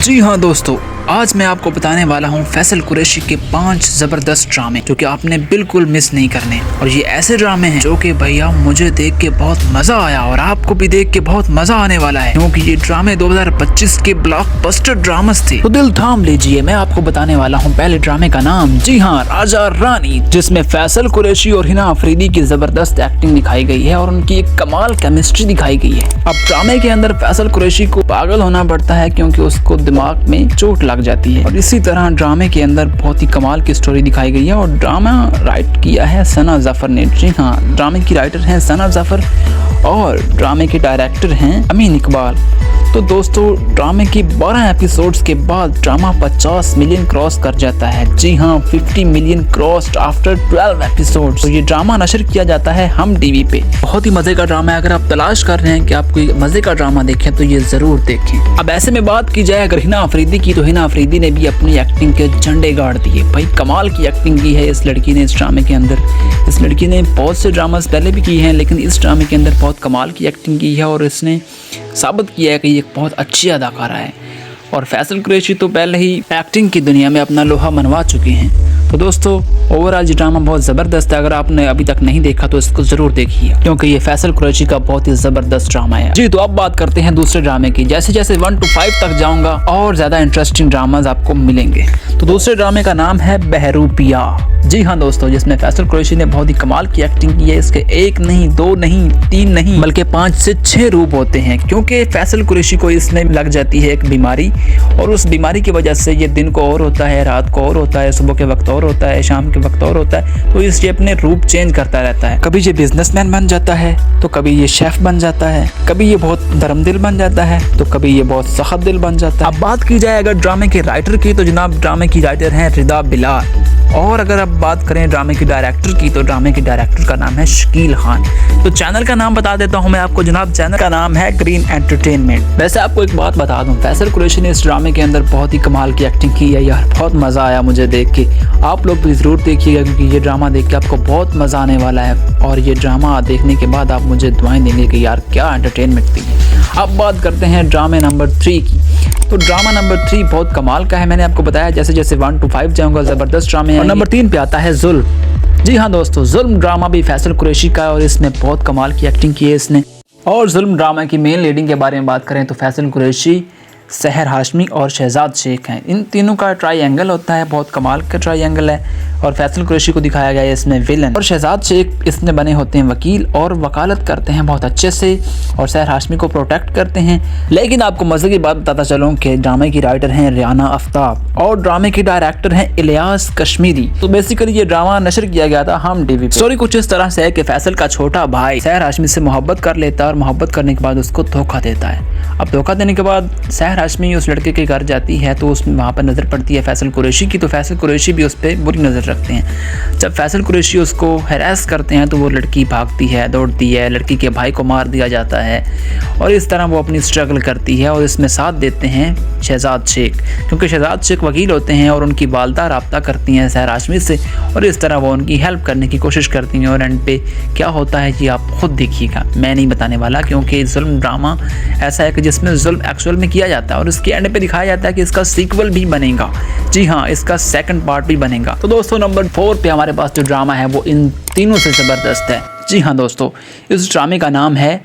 जी हाँ दोस्तों, आज मैं आपको बताने वाला हूँ फैसल कुरैशी के 5 जबरदस्त ड्रामे जो कि आपने बिल्कुल मिस नहीं करने। और ये ऐसे ड्रामे हैं जो कि भैया मुझे देख के बहुत मजा आया और आपको भी देख के बहुत मजा आने वाला है, क्योंकि ये ड्रामे 2025 के ब्लॉकबस्टर ड्रामस थे। तो दिल थाम लीजिए, मैं आपको बताने वाला हूँ पहले ड्रामे का नाम। जी हाँ, राजा रानी, जिसमें फैसल कुरैशी और हिना अफरीदी की जबरदस्त एक्टिंग दिखाई गई है और उनकी एक कमाल केमिस्ट्री दिखाई गई है। अब ड्रामे के अंदर फैसल कुरैशी को पागल होना पड़ता है क्योंकि उसको दिमाग में चोट लग जाती है। और इसी तरह ड्रामे के अंदर बहुत ही कमाल की स्टोरी दिखाई गई है और ड्रामा राइट किया है सना जफर ने। जी हाँ, ड्रामे की राइटर हैं सना जफर और ड्रामे के डायरेक्टर हैं अमीन इकबाल। तो दोस्तों, ड्रामे की 12 एपिसोड्स के बाद ड्रामा 50 मिलियन क्रॉस कर जाता है। जी हाँ, 50 मिलियन क्रॉस्ड आफ्टर 12 एपिसोड्स। तो ये ड्रामा नशर किया जाता है हम टीवी पे। बहुत ही मजे का ड्रामा है। अगर आप तलाश कर रहे हैं कि आप कोई मजे का ड्रामा देखें तो ये जरूर देखें। अब ऐसे में बात की जाए अगर हिना अफरीदी की, तो हिना अफरीदी ने भी अपनी एक्टिंग के झंडे गाड़ दिए। भाई कमाल की एक्टिंग की है इस लड़की ने इस ड्रामे के अंदर। इस लड़की ने बहुत से ड्रामास पहले भी किए हैं, लेकिन इस ड्रामे के अंदर बहुत कमाल की एक्टिंग की है और इसने साबित किया है कि ये बहुत अच्छी अदाकारा है। और फैसल कुरैशी तो पहले ही एक्टिंग की दुनिया में अपना लोहा मनवा चुके हैं। तो दोस्तों, ओवरऑल ये ड्रामा बहुत ज़बरदस्त है। अगर आपने अभी तक नहीं देखा तो इसको ज़रूर देखिए, क्योंकि ये फैसल कुरैशी का बहुत ही ज़बरदस्त ड्रामा है। जी, तो अब बात करते हैं दूसरे ड्रामे की। जैसे जैसे 1 to 5 तक जाऊंगा और ज़्यादा इंटरेस्टिंग ड्रामाज आपको मिलेंगे। तो दूसरे ड्रामे का नाम है बहरूपिया। जी हाँ दोस्तों, जिसमें फैसल कुरैशी ने बहुत ही कमाल की एक्टिंग की है। इसके 1 नहीं, 2 नहीं, 3 नहीं, बल्कि 5 से 6 रूप होते हैं, क्योंकि फैसल कुरैशी को इसमें लग जाती है एक बीमारी और उस बीमारी की वजह से ये दिन को और होता है, रात को और होता है, सुबह के वक्त और होता है, शाम के वक्त और होता है। तो इसलिए अपने रूप चेंज करता रहता है। कभी ये बिजनेसमैन बन जाता है, तो कभी ये शेफ बन जाता है, कभी ये बहुत धर्मदिल बन जाता है, तो कभी ये बहुत सख्त दिल बन जाता है। अब बात की जाए अगर ड्रामे के राइटर की, तो जनाब ड्रामे की राइटर हैं रिदा बिलाल। और अगर अब बात करें ड्रामे की डायरेक्टर की, तो ड्रामे के डायरेक्टर का नाम है शकील खान। तो चैनल का नाम बता देता हूं मैं आपको जनाब, चैनल का नाम है ग्रीन एंटरटेनमेंट। वैसे आपको एक बात बता दूं, फैसल कुरैशी ने इस ड्रामे के अंदर बहुत ही कमाल की एक्टिंग की है यार। बहुत मज़ा आया मुझे देख के। आप लोग भी ज़रूर देखिएगा, क्योंकि ये ड्रामा देख के आपको बहुत मज़ा आने वाला है। और ये ड्रामा देखने के बाद आप मुझे दुआएं देंगे कि यार क्या एंटरटेनमेंट थी। अब बात करते हैं ड्रामे नंबर 3 की। तो ड्रामा नंबर 3 बहुत कमाल का है। मैंने आपको बताया जैसे जैसे 1 to 5 जाऊंगा ज़बरदस्त ड्रामे है। और नंबर 3 पे आता है जुल्म। जी हाँ दोस्तों, जुल्म ड्रामा भी फैसल कुरैशी का है और इसमें बहुत कमाल की एक्टिंग की है इसने। और जुल्म ड्रामा की मेन लीडिंग के बारे में बात करें तो फैसल कुरैशी, सहर हाशमी और शहजाद शेख हैं। इन तीनों का ट्रायंगल होता है, बहुत कमाल का ट्रायंगल है। और फैसल कुरैशी को दिखाया गया है इसमें विलन, और शहजाद शेख इसमें बने होते हैं वकील और वकालत करते हैं बहुत अच्छे से, और सहर हाशमी को प्रोटेक्ट करते हैं। लेकिन आपको मज़े की बात बताता चलूँ कि ड्रामे की राइटर हैं रियाना आफ्ताब और ड्रामे की डायरेक्टर हैं इलियास कश्मीरी। तो बेसिकली ये ड्रामा नशर किया गया था हम टीवी पे। स्टोरी कुछ इस तरह से है कि फैसल का छोटा भाई सहर हाशमी से मोहब्बत कर लेता है और मोहब्बत करने के बाद उसको धोखा देता है। अब धोखा देने के बाद सहर हाशमी उस लड़के के घर जाती है, तो उसमें वहाँ पर नज़र पड़ती है फैसल कुरैशी की। तो फैसल कुरैशी भी उस पर बुरी नज़र रखते हैं। जब फैसल कुरैशी उसको हैरेस करते हैं तो वो लड़की भागती है, दौड़ती है, लड़की के भाई को मार दिया जाता है और इस तरह वो अपनी स्ट्रगल करती है। और इसमें साथ देते हैं शहजाद शेख, क्योंकि शहजाद शेख वकील होते हैं और उनकी वालदा राब्ता करती हैं सहर हाशमी से और इस तरह वो उनकी हेल्प करने की कोशिश करती हैं। और एंड पे क्या होता है कि आप खुद देखिएगा, मैं नहीं बताने वाला, क्योंकि जुल्म ड्रामा ऐसा है कि जिसमें जुल्म एक्चुअल में किया जाता है और इसके एंड पे दिखाया जाता है कि इसका सीक्वल भी बनेगा। जी हाँ, इसका सेकंड पार्ट भी बनेगा। तो दोस्तों, नंबर 4 पे हमारे पास जो ड्रामा है वो इन तीनों से ज़बरदस्त है। जी हाँ दोस्तों, इस ड्रामे का नाम है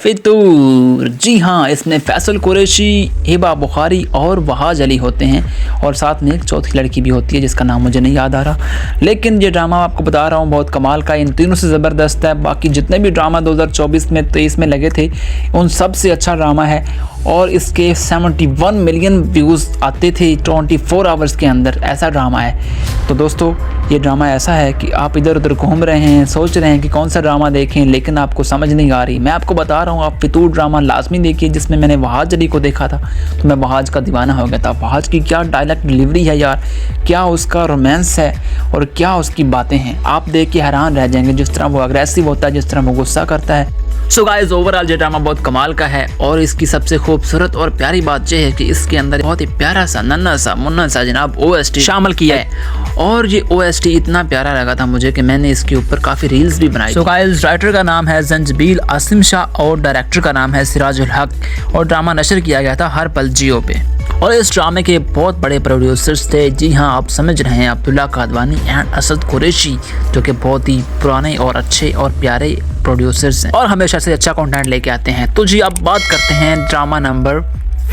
फितूर। जी हाँ, इसमें फैसल कुरैशी, हिबा बुखारी और वहाज अली होते हैं और साथ में एक चौथी लड़की भी होती है जिसका नाम मुझे नहीं याद आ रहा। लेकिन ये ड्रामा आपको बता रहा हूँ बहुत कमाल का, इन तीनों से ज़बरदस्त है। बाकी जितने भी ड्रामा 2024 में 23 में लगे थे उन सब से अच्छा ड्रामा है और इसके 71 मिलियन व्यूज़ आते थे 24 आवर्स के अंदर। ऐसा ड्रामा है। तो दोस्तों, ये ड्रामा ऐसा है कि आप इधर उधर घूम रहे हैं, सोच रहे हैं कि कौन सा ड्रामा देखें, लेकिन आपको समझ नहीं आ रही। मैं आपको बता रहा हूँ, आप फितूर ड्रामा लाजमी देखिए, जिसमें मैंने वहाज अली को देखा था तो मैं वहाज का दीवाना हो गया था। वहाज की क्या डायलॉग डिलीवरी है यार, क्या उसका रोमांस है और क्या उसकी बातें हैं, आप देख के हैरान रह जाएंगे। जिस तरह वो अग्रेसिव होता है, जिस तरह वो गुस्सा करता है। सो गाइस, ओवरऑल ये ड्रामा बहुत कमाल का है और इसकी सबसे खूबसूरत और प्यारी बात यह है कि इसके अंदर बहुत ही प्यारा सा नन्ना सा मुन्ना सा जनाब OST शामिल किया है। और ये OST इतना प्यारा लगा था मुझे कि मैंने इसके ऊपर काफ़ी रील्स भी बनाई। सो गाइस, राइटर का नाम है जंजबील आसिम शाह और डायरेक्टर का नाम है सिराजुल हक और ड्रामा नशर किया गया था हर पल जियो पे। और इस ड्रामे के बहुत बड़े प्रोड्यूसर्स थे। जी हाँ, आप समझ रहे हैं, अब्दुल्ला कादवानी एंड असद कुरैशी, जो कि बहुत ही पुराने और अच्छे और प्यारे प्रोड्यूसर्स हैं और हमेशा से अच्छा कंटेंट लेके आते हैं। तो जी अब बात करते हैं ड्रामा नंबर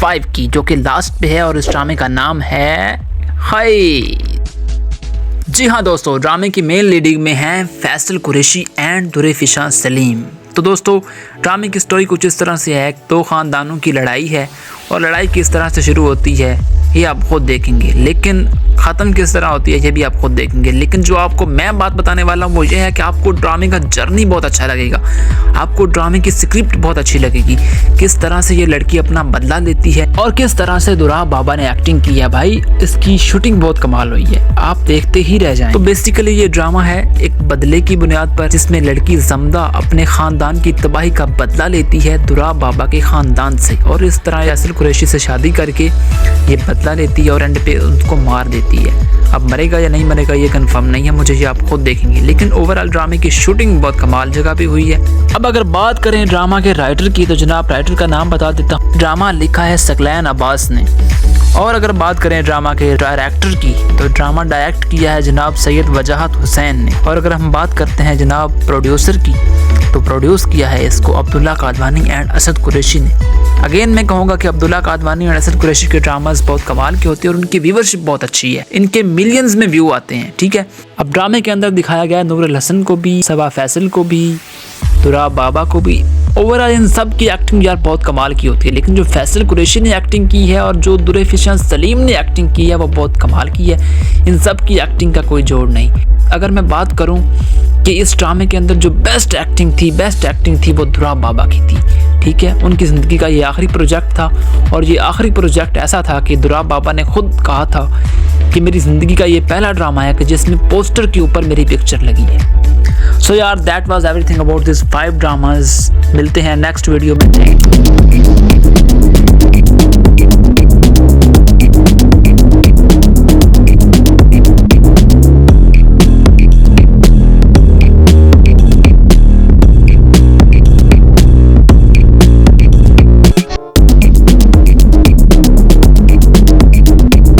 5 की, जो कि लास्ट पे है और इस ड्रामे का नाम है हाय। जी हाँ दोस्तों, ड्रामे की मेन लीडिंग में हैं फैसल कुरैशी एंड दुरेफिशा सलीम। तो दोस्तों ड्रामे की स्टोरी कुछ इस तरह से है, 2 ख़ानदानों की लड़ाई है और लड़ाई किस तरह से शुरू होती है ये आप खुद देखेंगे, लेकिन ख़त्म किस तरह होती है ये भी आप खुद देखेंगे। लेकिन जो आपको मैं बात बताने वाला हूँ वो ये है कि आपको ड्रामे का जर्नी बहुत अच्छा लगेगा, आपको ड्रामे की स्क्रिप्ट बहुत अच्छी लगेगी, किस तरह से ये लड़की अपना बदला लेती है और किस तरह से दुराब बाबा ने एक्टिंग की है। भाई इसकी शूटिंग बहुत कमाल हुई है, आप देखते ही रह जाएं। तो बेसिकली ये ड्रामा है एक बदले की बुनियाद पर, जिसमें लड़की जमदा अपने खानदान की तबाही का बदला लेती है दुराब बाबा के खानदान से और इस तरह फैसल कुरैशी से शादी करके ये बदला लेती है और एंड पे उनको मार देती है। अब मरेगा या नहीं मरेगा ये कंफर्म नहीं है, मुझे ये आप खुद देखेंगे। लेकिन ओवरऑल ड्रामे की शूटिंग बहुत कमाल जगह पे हुई है। अब अगर बात करें ड्रामा के राइटर की, तो जनाब राइटर का नाम बता देता हूँ। ड्रामा लिखा है सकलैन अब्बास ने। और अगर बात करें ड्रामा के डायरेक्टर की, तो ड्रामा डायरेक्ट किया है जनाब सैयद वजाहत हुसैन ने। और अगर हम बात करते हैं जनाब प्रोड्यूसर की, तो प्रोड्यूस किया है इसको अब्दुल्ला कादवानी एंड असद कुरैशी ने। अगेन मैं कहूँगा कि अब्दुल्ला कादवानी और असद कुरैशी के ड्रामास बहुत कमाल के होते हैं और उनकी व्यूवरशिप बहुत अच्छी है, इनके मिलियंस में व्यू आते हैं। ठीक है, अब ड्रामे के अंदर दिखाया गया नूरुल हसन को भी, सबा फैसल को भी, दुराब बाबा को भी। ओवरऑल इन सब की एक्टिंग यार बहुत कमाल की होती है, लेकिन जो फैसल कुरैशी ने एक्टिंग की है और जो दुरेफिशा सलीम ने एक्टिंग की है वो बहुत कमाल की है। इन सब की एक्टिंग का कोई जोड़ नहीं। अगर मैं बात करूं कि इस ड्रामे के अंदर जो बेस्ट एक्टिंग थी वो दुराब बाबा की थी। ठीक है, उनकी ज़िंदगी का ये आखिरी प्रोजेक्ट था और ये आखिरी प्रोजेक्ट ऐसा था कि दुराब बाबा ने खुद कहा था कि मेरी ज़िंदगी का ये पहला ड्रामा है कि जिसमें पोस्टर के ऊपर मेरी पिक्चर लगी है। सो यार that was everything about this 5 dramas. मिलते हैं नेक्स्ट वीडियो में।